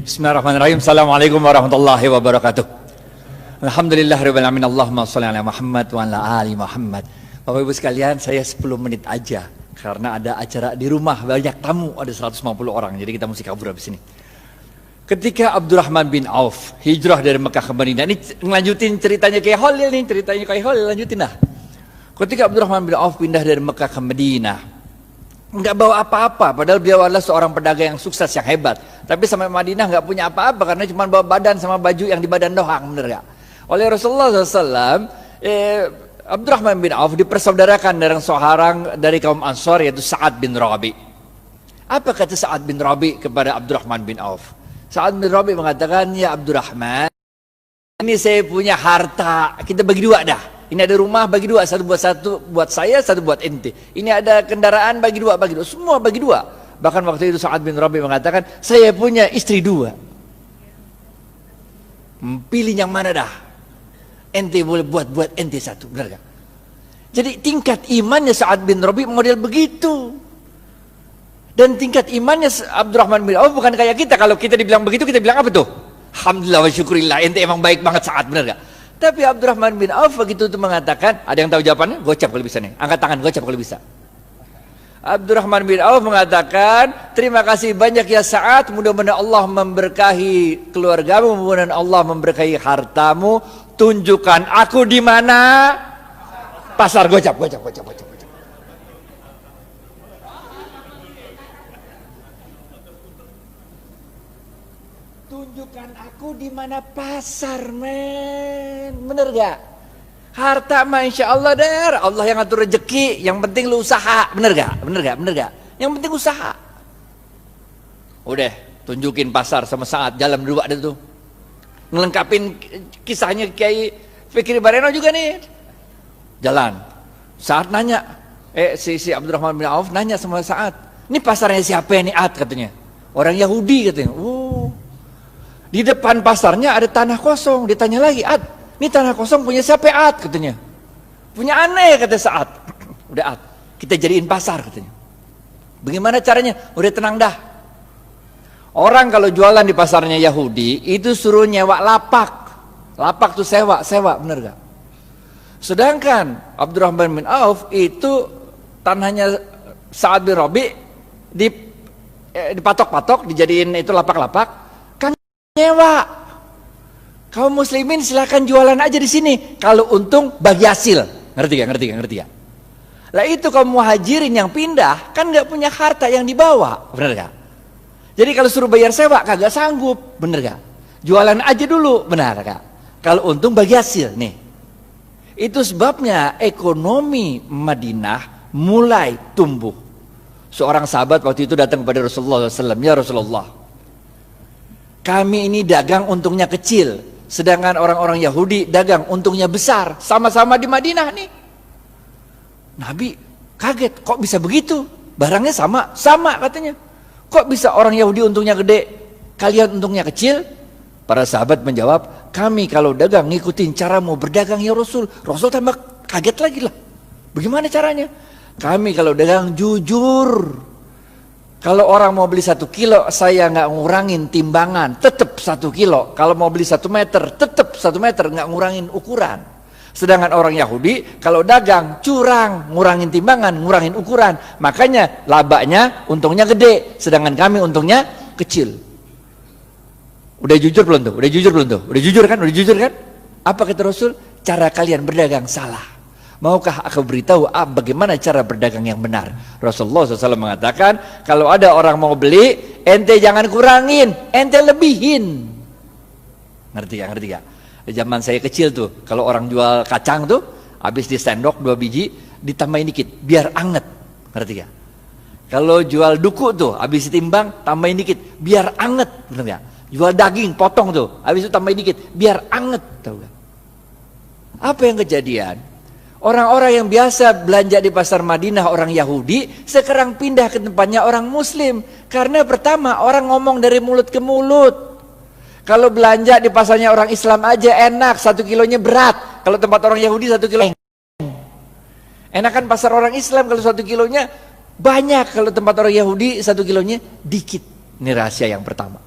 Bismillahirrahmanirrahim. Assalamualaikum warahmatullahi wabarakatuh. Alhamdulillahirabbil alamin. Allahumma shalli ala Muhammad wa ala ali Muhammad. Bapak Ibu sekalian, saya 10 menit aja karena ada acara di rumah, banyak tamu, ada 150 orang. Jadi kita mesti kabur habis ini. Ketika Abdurrahman bin Auf hijrah dari Mekah ke Madinah, ini ngelanjutin ceritanya kayak Khalil nih, ceritanya kayak Khalil, lanjutin lah. Ketika Abdurrahman bin Auf pindah dari Mekah ke Madinah, nggak bawa apa-apa, padahal beliau adalah seorang pedagang yang sukses, yang hebat. Tapi sampai Madinah nggak punya apa-apa karena cuma bawa badan sama baju yang di badan doang, bener gak? Oleh Rasulullah SAW, Abdurrahman bin Auf dipersaudarakan dengan seorang dari kaum Ansor, yaitu Sa'ad bin Rabi. Apa kata Sa'ad bin Rabi kepada Abdurrahman bin Auf? Sa'ad bin Rabi mengatakan, ya Abdurrahman, ini saya punya harta, kita bagi dua dah. Ini ada rumah, bagi dua, satu buat saya, satu buat ente. Ini ada kendaraan, bagi dua, semua bagi dua. Bahkan waktu itu Sa'ad bin Rabi mengatakan, saya punya istri 2. Pilih yang mana dah? Ente boleh buat ente 1, benar gak? Jadi tingkat imannya Sa'ad bin Rabi model begitu. Dan tingkat imannya Abdurrahman bin Auf bukan kayak kita. Kalau kita dibilang begitu, kita bilang apa tuh? Alhamdulillah wa syukurillah, ente emang baik banget Sa'ad, benar gak? Tapi Abdurrahman bin Auf begitu itu mengatakan, ada yang tahu jawabannya? Gocap kalau bisa nih, angkat tangan, gocap kalau bisa. Abdurrahman bin Auf mengatakan, terima kasih banyak ya Sa'ad, mudah-mudahan Allah memberkahi keluargamu, mudah-mudahan Allah memberkahi hartamu. Tunjukkan aku di mana? Pasar. Gocap. Tunjukkan aku di mana pasar, men. Bener gak? Harta mah insya Allah der, Allah yang ngatur rezeki, yang penting lu usaha. Bener gak? Yang penting usaha. Udah, tunjukin pasar sama Sa'ad, jalan berdua ada tuh. Ngelengkapin kisahnya Kiai Fikri Bareno juga nih. Jalan. Sa'ad nanya, si Abdurrahman bin Auf nanya sama Sa'ad, ini pasarnya siapa nih Ad katanya? Orang Yahudi katanya. Di depan pasarnya ada tanah kosong. Ditanya lagi, Ad, ini tanah kosong punya siapa Ad katanya? Punya aneh kata Sa'ad. Udah Ad, kita jadiin pasar katanya. Bagaimana caranya? Udah tenang dah. Orang kalau jualan di pasarnya Yahudi itu suruh nyewa lapak. Lapak tuh sewa, bener gak? Sedangkan Abdurrahman bin Auf itu tanahnya Sa'ad bin Rabi dipatok-patok, dijadiin itu lapak-lapak. Nyewa. Kaum muslimin silakan jualan aja di sini. Kalau untung bagi hasil. Ngerti gak? Lah itu kaum muhajirin yang pindah kan nggak punya harta yang dibawa, bener gak? Jadi kalau suruh bayar sewa kagak sanggup, bener gak? Jualan aja dulu, benar gak? Kalau untung bagi hasil nih. Itu sebabnya ekonomi Madinah mulai tumbuh. Seorang sahabat waktu itu datang kepada Rasulullah SAW, ya Rasulullah, kami ini dagang untungnya kecil, sedangkan orang-orang Yahudi dagang untungnya besar, sama-sama di Madinah nih. Nabi kaget, kok bisa begitu? Barangnya sama katanya. Kok bisa orang Yahudi untungnya gede, kalian untungnya kecil? Para sahabat menjawab, kami kalau dagang ngikutin caramu berdagang ya Rasul. Rasul tambah kaget lagi lah. Bagaimana caranya? Kami kalau dagang jujur. Kalau orang mau beli 1 kilo, saya nggak ngurangin timbangan, tetap 1 kilo. Kalau mau beli 1 meter, tetap 1 meter, nggak ngurangin ukuran. Sedangkan orang Yahudi, kalau dagang, curang, ngurangin timbangan, ngurangin ukuran. Makanya labanya, untungnya gede, sedangkan kami untungnya kecil. Udah jujur belum tuh? Udah jujur kan? Apa kata Rasul? Cara kalian berdagang salah. Maukah aku beritahu bagaimana cara berdagang yang benar? Rasulullah SAW mengatakan, kalau ada orang mau beli, ente jangan kurangin, ente lebihin. Ngerti gak? Di zaman saya kecil tuh, kalau orang jual kacang tuh, habis di sendok 2 biji, ditambahin dikit, biar anget. Ngerti gak? Kalau jual duku tuh, habis ditimbang, tambahin dikit, biar anget. Bener gak? Jual daging, potong tuh, habis itu tambahin dikit, biar anget. Tahu gak? Apa yang kejadian? Orang-orang yang biasa belanja di pasar Madinah, orang Yahudi, sekarang pindah ke tempatnya orang Muslim. Karena pertama, orang ngomong dari mulut ke mulut. Kalau belanja di pasarnya orang Islam aja enak, 1 kilonya berat. Kalau tempat orang Yahudi 1 kilo enak kan pasar orang Islam, kalau 1 kilonya banyak. Kalau tempat orang Yahudi 1 kilonya dikit. Ini rahasia yang pertama.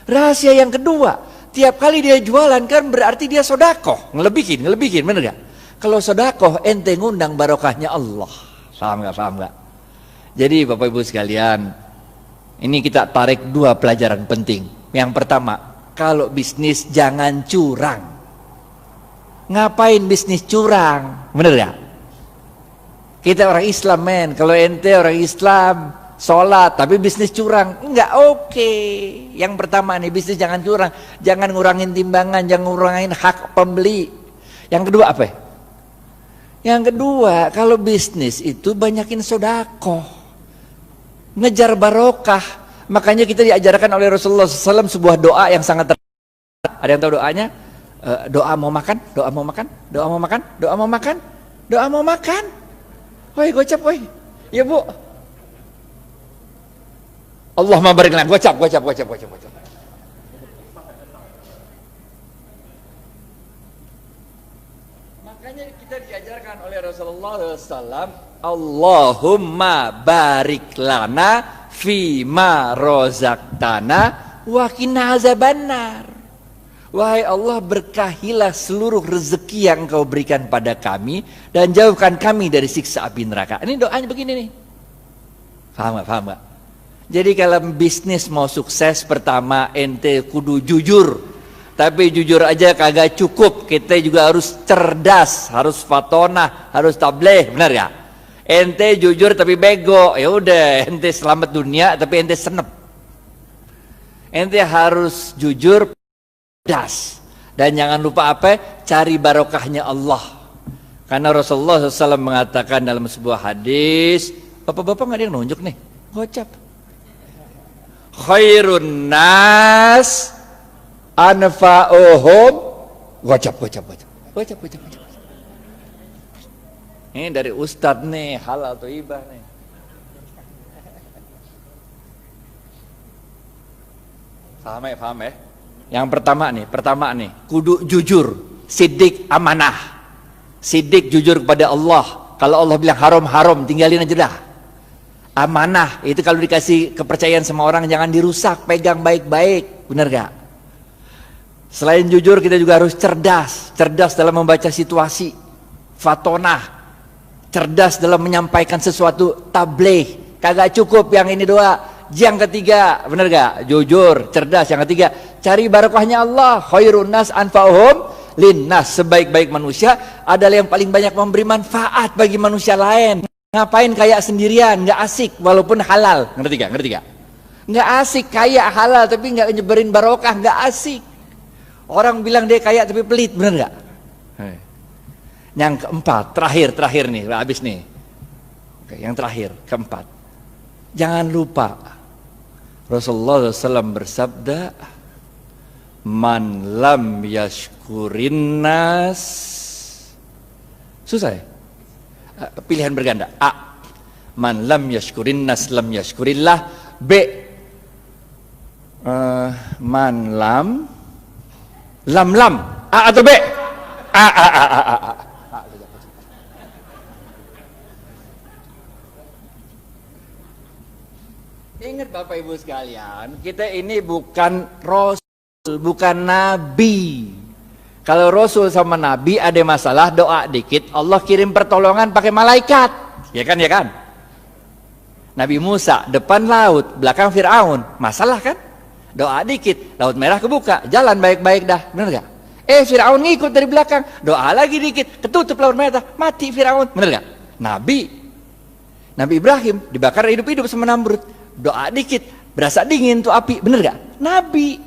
Rahasia yang kedua, tiap kali dia jualan kan berarti dia sodakoh, ngelebihin, bener gak? Kalau sodakoh ente ngundang barokahnya Allah. Paham gak? Jadi Bapak Ibu sekalian, ini kita tarik 2 pelajaran penting. Yang pertama, kalau bisnis jangan curang. Ngapain bisnis curang? Bener gak? Kita orang Islam men, kalau ente orang Islam sholat tapi bisnis curang, enggak oke. Yang pertama nih, bisnis jangan curang, jangan ngurangin timbangan, jangan ngurangin hak pembeli. Yang kedua apa? Yang kedua, kalau bisnis itu banyakin sodakoh, ngejar barokah. Makanya kita diajarkan oleh Rasulullah SAW sebuah doa yang sangat ada yang tahu doanya? Doa mau makan, doa mau makan, doa mau makan, doa mau makan, doa mau makan. Woi gocap woi, ya bu. Allahumma barik lana, gocap. Makanya kita diajarkan oleh Rasulullah SAW, Allahumma barik lana fima rozaktana wa qina azabannar. Wahai Allah, berkahilah seluruh rezeki yang Engkau berikan pada kami dan jauhkan kami dari siksa api neraka. Ini doanya begini nih. Paham gak? Jadi kalau bisnis mau sukses, pertama ente kudu jujur. Tapi jujur aja kagak cukup, kita juga harus cerdas, harus fatonah, harus tabligh, benar ya? Ente jujur tapi bego, ya udah ente selamat dunia tapi ente senep. Ente harus jujur, cerdas, dan jangan lupa apa? Cari barokahnya Allah. Karena Rasulullah SAW mengatakan dalam sebuah hadis, bapak-bapak nggak ada yang nunjuk nih, gocap. Khairun nas anfa'uhum, gocap. Ini dari Ustadz nih, halal thayyibah nih. Paham ya? Yang pertama nih, kudu jujur, sidik amanah. Sidik jujur kepada Allah. Kalau Allah bilang haram, tinggalin aja dah. Amanah, itu kalau dikasih kepercayaan sama orang jangan dirusak, pegang baik-baik, benar gak? Selain jujur, kita juga harus cerdas dalam membaca situasi, fatonah, cerdas dalam menyampaikan sesuatu, tabligh. Kagak cukup yang ini doa. Yang ketiga, benar gak? Jujur, cerdas. Yang ketiga, cari barokahnya Allah. Khairun nas anfa'uhum linnas. Sebaik-baik manusia adalah yang paling banyak memberi manfaat bagi manusia lain. Ngapain kaya sendirian, gak asik walaupun halal. Ngerti gak? Gak asik kaya halal tapi gak nyebarin barokah, gak asik. Orang bilang dia kaya tapi pelit, benar gak? Yang keempat, terakhir nih, habis nih. Oke, yang terakhir, keempat. Jangan lupa Rasulullah SAW bersabda, man lam yashkurin nas. Susah ya? Pilihan berganda. A, man lam yashkurin nas lam yashkurillah. B, man lam A atau B? A. Ingat Bapak Ibu sekalian, kita ini bukan Rasul, bukan Nabi. Kalau Rasul sama Nabi ada masalah, doa dikit, Allah kirim pertolongan pakai malaikat. Ya kan? Nabi Musa, depan laut, belakang Fir'aun, masalah kan? Doa dikit, laut merah kebuka, jalan baik-baik dah, bener gak? Fir'aun ngikut dari belakang, doa lagi dikit, ketutup laut merah, mati Fir'aun, bener gak? Nabi Ibrahim dibakar hidup-hidup sama Namrud, doa dikit, berasa dingin tuh api, bener gak? Nabi.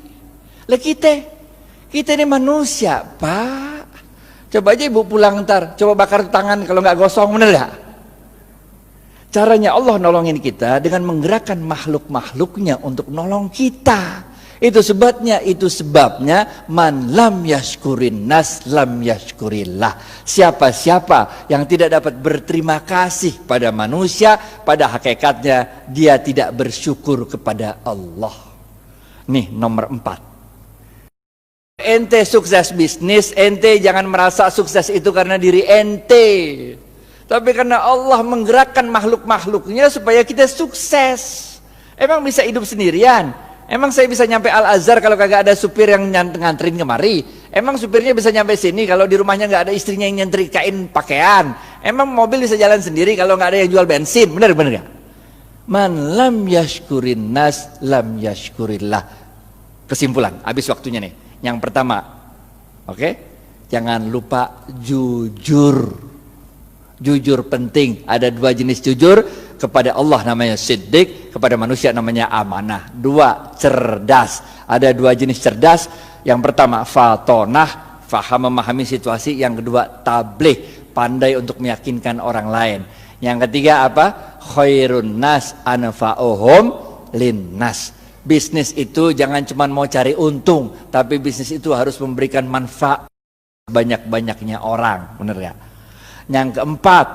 Lah kita ini manusia, Pak. Coba aja ibu pulang ntar, coba bakar tangan kalau nggak gosong, bener gak? Caranya Allah nolongin kita dengan menggerakkan makhluk-makhluknya untuk nolong kita. Itu sebabnya man lam yashkurin nas lam yashkurillah. Siapa-siapa yang tidak dapat berterima kasih pada manusia, pada hakikatnya dia tidak bersyukur kepada Allah. Nih nomor 4. ente sukses bisnis, ente jangan merasa sukses itu karena diri ente, tapi karena Allah menggerakkan makhluk-makhluknya supaya kita sukses. Emang bisa hidup sendirian? Emang saya bisa nyampe Al-Azhar kalau kagak ada supir yang nganterin kemari? Emang supirnya bisa nyampe sini kalau di rumahnya nggak ada istrinya yang nyetrikain pakaian? Emang mobil bisa jalan sendiri kalau nggak ada yang jual bensin? Bener gak? Man lam yashkurin nas lam yashkurillah. Kesimpulan, habis waktunya nih. Yang pertama, oke? Jangan lupa jujur. Jujur penting. Ada 2 jenis jujur. Kepada Allah namanya siddiq, kepada manusia namanya amanah. 2, cerdas. Ada 2 jenis cerdas. Yang pertama, fatonah, faham memahami situasi. Yang kedua, tabligh, pandai untuk meyakinkan orang lain. Yang ketiga apa? Khairun nas anfa'uhum linnas. Bisnis itu jangan cuma mau cari untung, tapi bisnis itu harus memberikan manfaat banyak-banyaknya orang, bener ya? Yang keempat,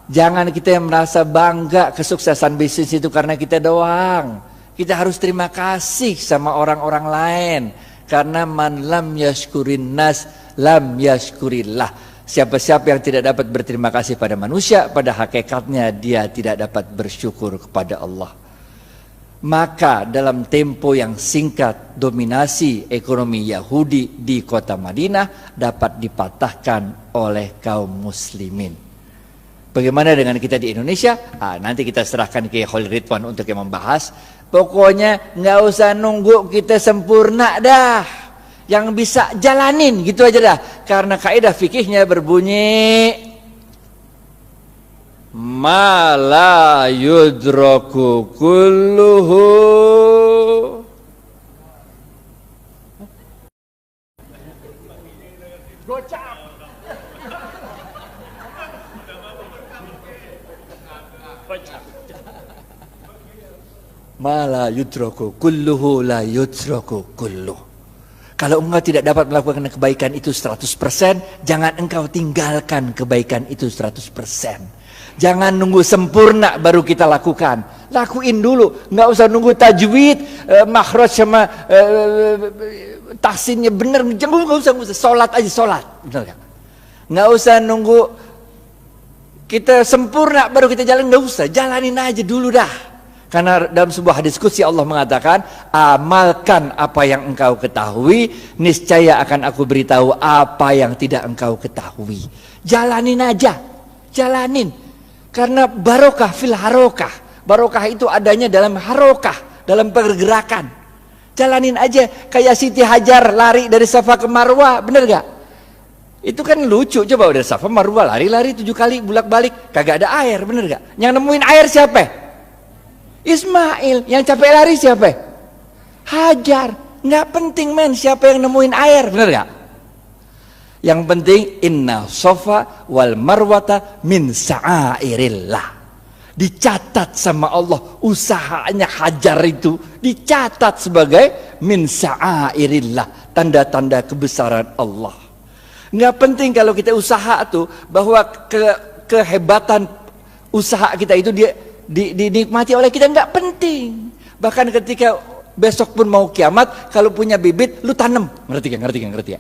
jangan kita yang merasa bangga kesuksesan bisnis itu karena kita doang. Kita harus terima kasih sama orang-orang lain, karena man lam yashkurin nas lam yashkurillah. Siapa-siapa yang tidak dapat berterima kasih pada manusia, pada hakikatnya dia tidak dapat bersyukur kepada Allah. Maka dalam tempo yang singkat, dominasi ekonomi Yahudi di kota Madinah dapat dipatahkan oleh kaum muslimin. Bagaimana dengan kita di Indonesia? Nanti kita serahkan ke Khalil Ridwan untuk yang membahas. Pokoknya nggak usah nunggu kita sempurna dah. Yang bisa jalanin gitu aja dah. Karena kaidah fikihnya berbunyi ma la yudraku kulluhu ma la yudraku kulluhu la yudraku kulluh. Kalau engkau tidak dapat melakukan kebaikan itu 100%, jangan engkau tinggalkan kebaikan itu 100%. Jangan nunggu sempurna baru kita lakukan. Lakuin dulu, nggak usah nunggu tajwid, makhraj sama tahsinnya benar. Nggak usah, sholat aja sholat. Benar gak? Nggak usah nunggu kita sempurna baru kita jalan, nggak usah. Jalanin aja dulu dah. Karena dalam sebuah hadis qudsi Allah mengatakan, amalkan apa yang engkau ketahui, niscaya akan aku beritahu apa yang tidak engkau ketahui. Jalanin aja, jalanin. Karena barokah fil harokah. Barokah itu adanya dalam harokah, dalam pergerakan. Jalanin aja, kayak Siti Hajar lari dari Safa ke Marwah, bener gak? Itu kan lucu, coba dari Safa Marwah lari-lari 7 kali bolak-balik, kagak ada air, bener gak? Yang nemuin air siapa? Ismail. Yang capek lari siapa? Hajar. Nggak penting men siapa yang nemuin air, bener gak? Yang penting inna sofa wal marwata min sa'airillah. Dicatat sama Allah usahanya Hajar itu, dicatat sebagai min sa'airillah, tanda-tanda kebesaran Allah. Nggak penting kalau kita usaha tuh bahwa kehebatan usaha kita itu dinikmati oleh kita, nggak penting. Bahkan ketika besok pun mau kiamat, kalau punya bibit lu tanam, ngerti ya?